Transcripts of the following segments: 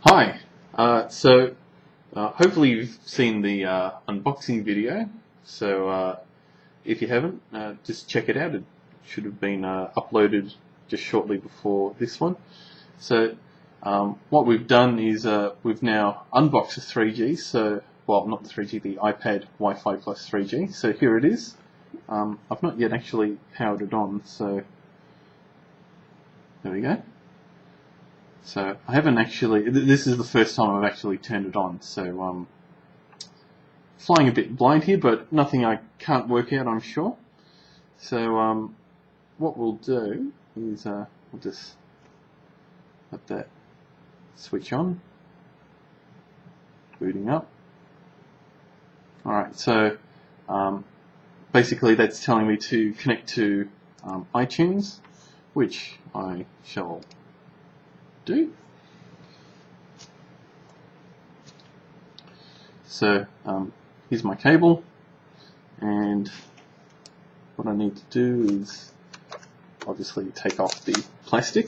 Hi, hopefully you've seen the unboxing video, so if you haven't, just check it out. It should have been uploaded just shortly before this one. So what we've done is we've now unboxed the 3G, well, not the 3G, the iPad Wi-Fi plus 3G, so here it is. I've not yet actually powered it on, so there we go. So I haven't actually, this is the first time I've actually turned it on, so flying a bit blind here, but nothing I can't work out, I'm sure. So what we'll do is we'll just let that switch on, booting up. Alright, so basically that's telling me to connect to iTunes, which I shall do. So here's my cable, and what I need to do is obviously take off the plastic.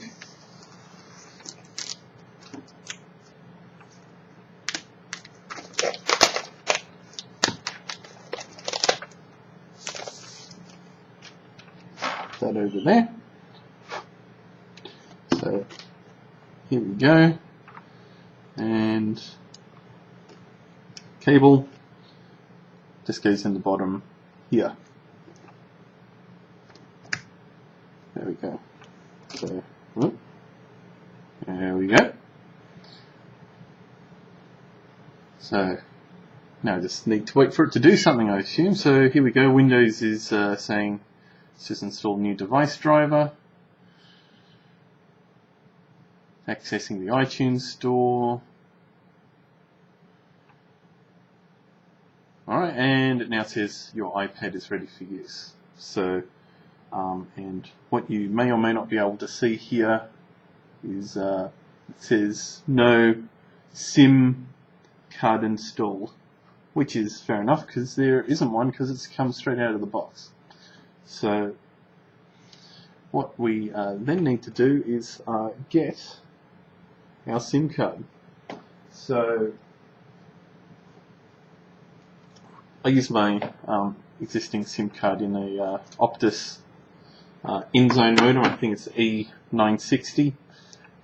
That over there. So here we go, and cable just goes in the bottom here. There we go. So there we go. So now I just need to wait for it to do something, I assume. So here we go. Windows is saying it's just installed new device driver. Accessing the iTunes store. Alright, and it now says your iPad is ready for use. So, and what you may or may not be able to see here is it says no SIM card installed, which is fair enough because there isn't one because it's come straight out of the box. So, what we then need to do is get our SIM card. So I use my existing SIM card in a Optus in-zone modem. I think it's E960,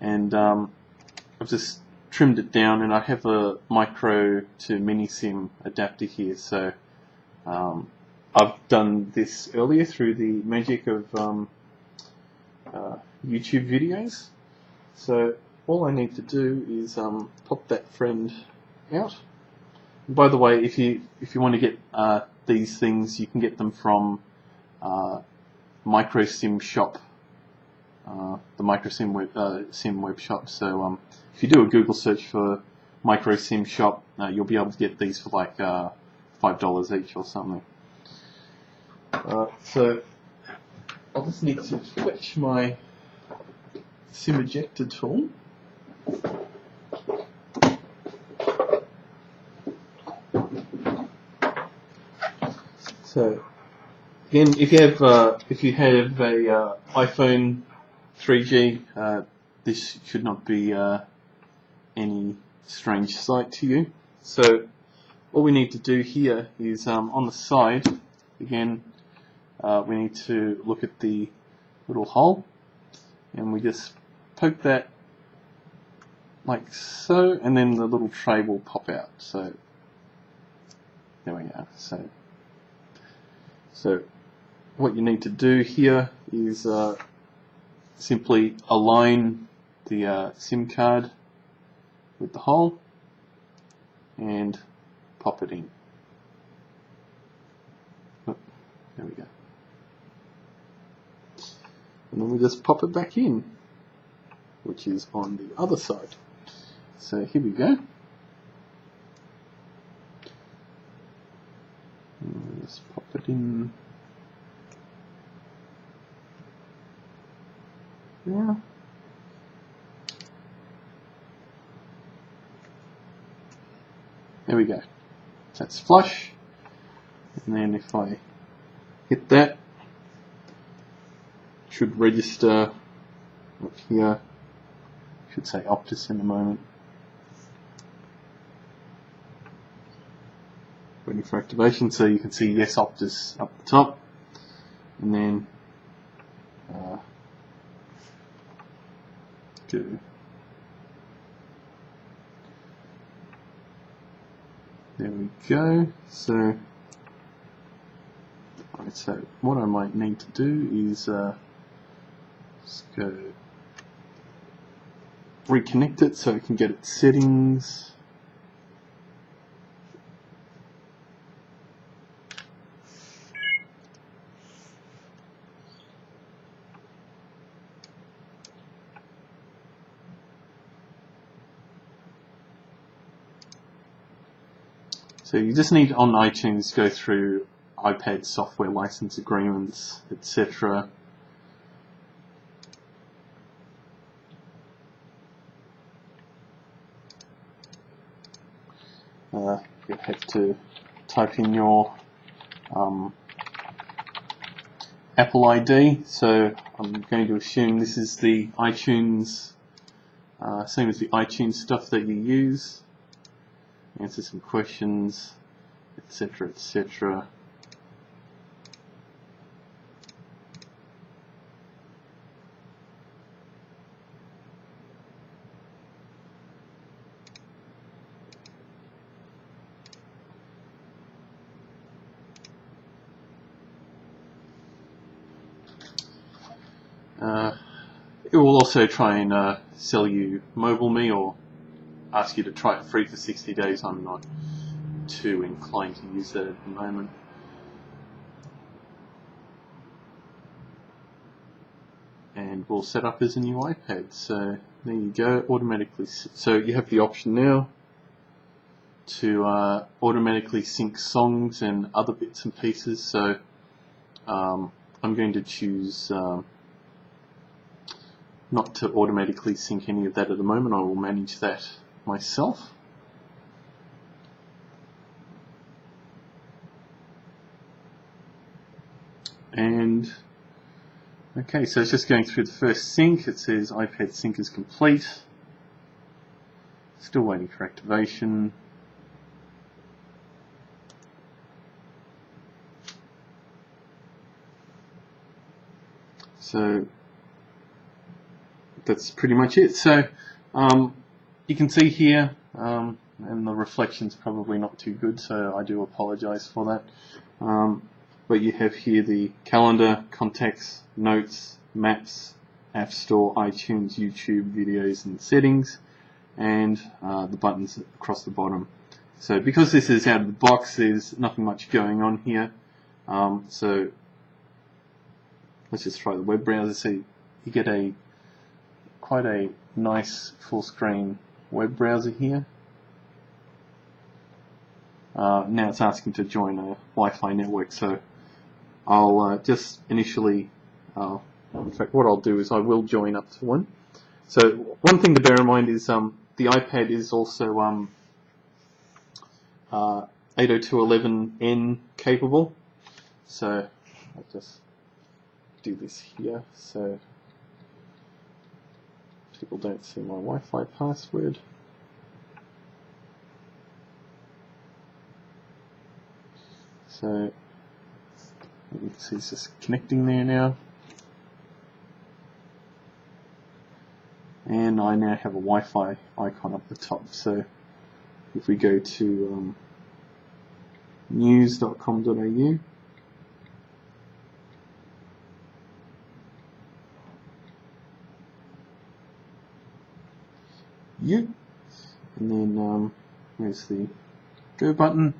and I've just trimmed it down, and I have a micro to mini SIM adapter here. So I've done this earlier through the magic of YouTube videos. So all I need to do is pop that friend out. And by the way, if you want to get these things, you can get them from MicroSim Shop, the MicroSim Sim web shop. So if you do a Google search for MicroSim Shop, you'll be able to get these for like $5 each or something. So I'll just need to fetch my SIM ejector tool. So again, if you have a iPhone 3G, this should not be any strange sight to you. So all we need to do here is on the side, again, we need to look at the little hole, and we just poke that like so, and then the little tray will pop out. So there we go. So what you need to do here is simply align the SIM card with the hole and pop it in. Oh, there we go. And then we just pop it back in, which is on the other side. So here we go. And we'll just pop it in there. There we go. That's flush. And then if I hit that, it should register up here. Should say Optus in a moment. waiting for activation. So you can see yes Optus up the top, and then go. There we go. So what I might need to do is just go reconnect it so it can get its settings. So you just need on iTunes go through iPad software license agreements, etc. You have to type in your Apple ID. So I'm going to assume this is the iTunes, same as the iTunes stuff that you use. Answer some questions, etc., etc. It will also try and sell you MobileMe or ask you to try it free for 60 days. I'm not too inclined to use that at the moment. And we'll set up as a new iPad. So there you go, automatically. So you have the option now to automatically sync songs and other bits and pieces. So I'm going to choose not to automatically sync any of that at the moment. I will manage that myself. And okay, so it's just going through the first sync. It says iPad sync is complete. Still waiting for activation. So that's pretty much it. So you can see here, and the reflection's probably not too good, so I do apologize for that. But you have here the calendar, contacts, notes, maps, App Store, iTunes, YouTube, videos and settings, and the buttons across the bottom. So because this is out of the box, there's nothing much going on here. So let's just try the web browser. So you get quite a nice full screen web browser here. Now it's asking to join a Wi-Fi network, so I'll just initially, in fact what I'll do is I will join up to one. So one thing to bear in mind is the iPad is also 802.11n capable. So I'll just do this here so people don't see my Wi-Fi password. So you can see it's just connecting there now. And I now have a Wi-Fi icon up the top. So if we go to news.com.au, and then there's the go button.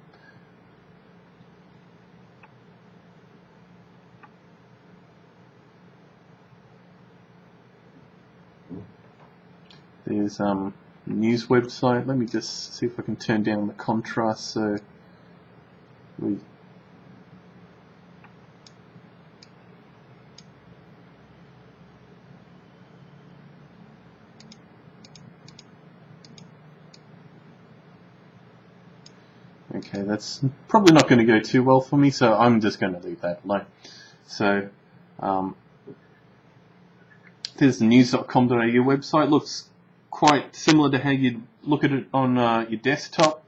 There's news website. Let me just see if I can turn down the contrast so we okay, that's probably not going to go too well for me, so I'm just going to leave that alone. So there's the news.com.au website. Looks quite similar to how you'd look at it on your desktop,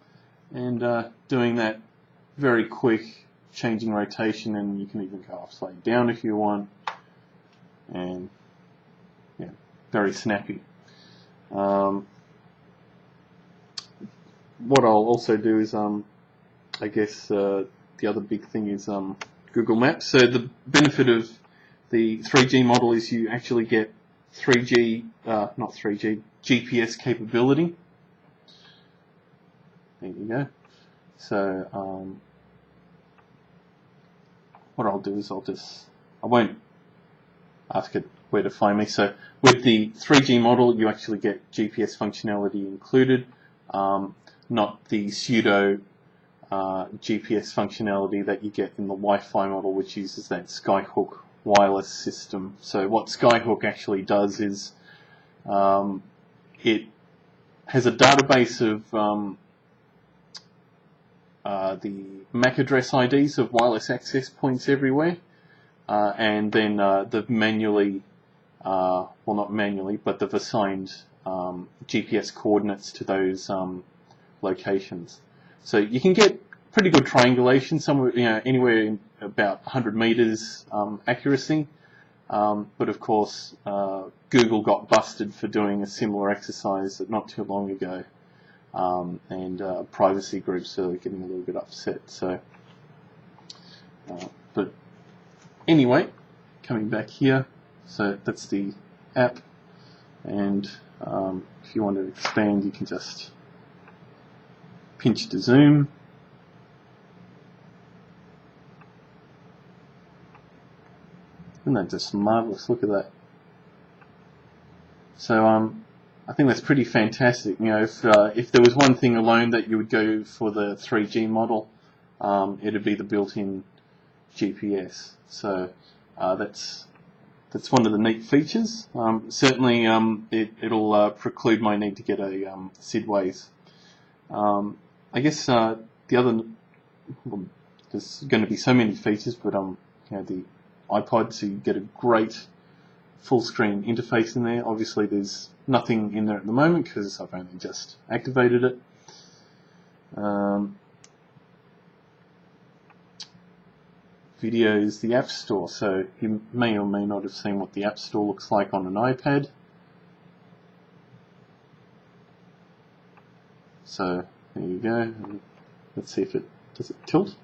and doing that very quick changing rotation, and you can even go upside down if you want, and yeah, very snappy. What I'll also do is, I guess the other big thing is Google Maps. So the benefit of the 3G model is you actually get 3G, not 3G, GPS capability. There you go. So what I'll do is I won't ask it where to find me. So with the 3G model, you actually get GPS functionality included, not the pseudo GPS functionality that you get in the Wi-Fi model, which uses that Skyhook wireless system. So what Skyhook actually does is it has a database of the MAC address IDs of wireless access points everywhere, and then they've manually, well, not manually, but they've assigned GPS coordinates to those locations. So you can get pretty good triangulation, somewhere, anywhere in about 100 meters accuracy. But of course, Google got busted for doing a similar exercise not too long ago, and privacy groups are getting a little bit upset. So, but anyway, coming back here, so that's the app, and if you want to expand, you can just pinch to zoom. Isn't that just marvelous? Look at that. So I think that's pretty fantastic. If there was one thing alone that you would go for the 3G model, it'd be the built-in GPS. So that's one of the neat features. Certainly, it'll preclude my need to get a Sidways. I guess the other, well, there's going to be so many features, but the iPod, so you get a great full screen interface in there. Obviously there's nothing in there at the moment because I've only just activated it. Videos, the App Store, so you may or may not have seen what the App Store looks like on an iPad. So there you go. Let's see if does it tilt?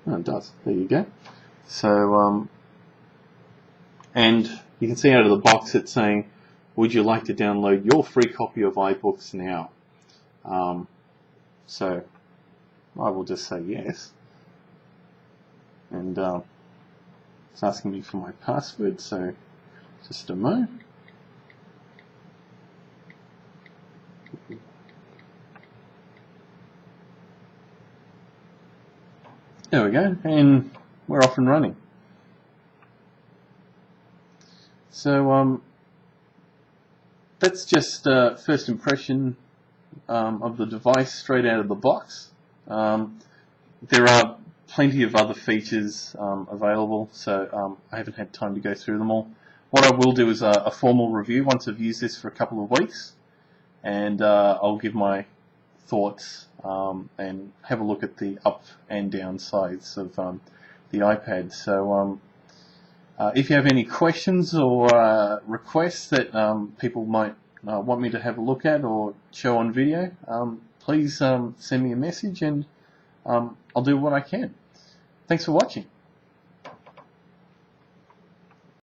Oh, it does. There you go. So, and you can see out of the box it's saying, would you like to download your free copy of iBooks now? So I will just say yes. And it's asking me for my password, so just a mo. There we go, and we're off and running. So that's just first impression of the device straight out of the box. There are plenty of other features available, so I haven't had time to go through them all. What I will do is a formal review once I've used this for a couple of weeks, and I'll give my thoughts and have a look at the up and down sides of the iPad. So if you have any questions or requests that people might want me to have a look at or show on video, please send me a message, and I'll do what I can. Thanks for watching.